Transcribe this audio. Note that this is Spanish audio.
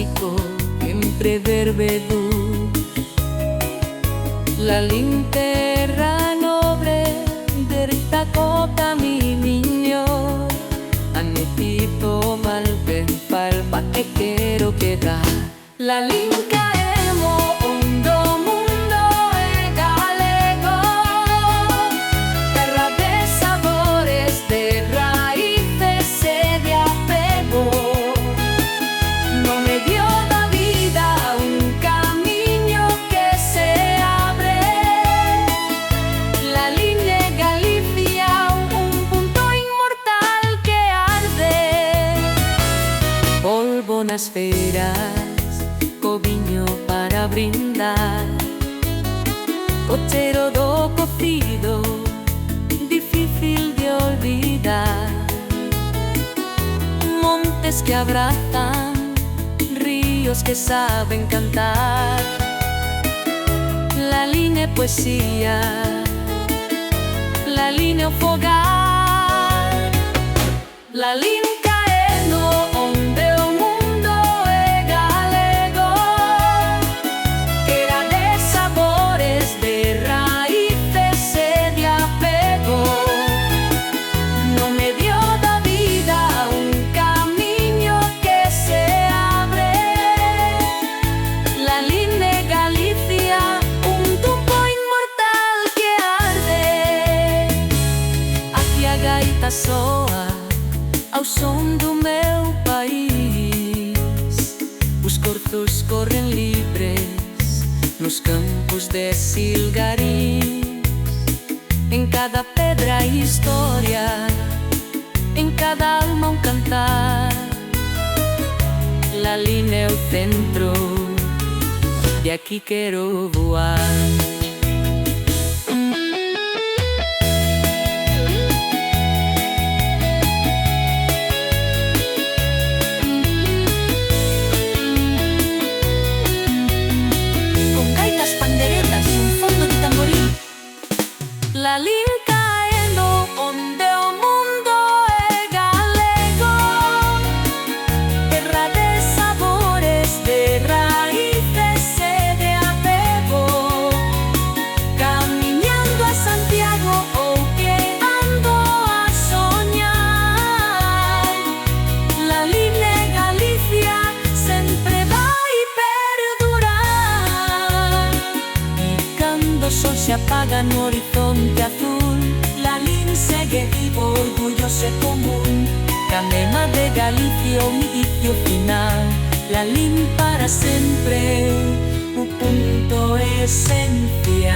clásico sempre vervedú. La linterra nobre derrita cota mi miglior, annetito mal ben palpa che quiero quedar. La linca emo ondo mundo e galego, terra de sabores, de raíces e de apego. No me dio da vida un camino que se abre. La línea Galicia, un punto inmortal que arde. Polvo nas feiras, coviño para brindar, o cheiro do cocido, difícil de olvidar. Montes que abrazan, ríos que saben cantar. La línea poesía, la línea fogar. La línea caendo onde o mundo é galego, era de sabores, de raíces e de apego. No me dio da vida un camino que se abre. La línea Galicia, un tumbo inmortal que arde. Aquí a gaita soa ao son do meu país. Os corzos corren libres nos campos de Silgarís. En cada pedra historia, en cada alma un cantar. La línea é o centro, de aquí quero voar. La línea caendo onde o mundo é galego, terra de sabores, de raíces e de apego. Camiñando a Santiago ou que ando a soñar, la línea Galicia sempre vai perdurar. E cando o sol se apaga no horizonte azul, la línea segue vivo, orgulloso e común. Canema de Galicia, o inicio final. La línea para sempre, o punto esencial.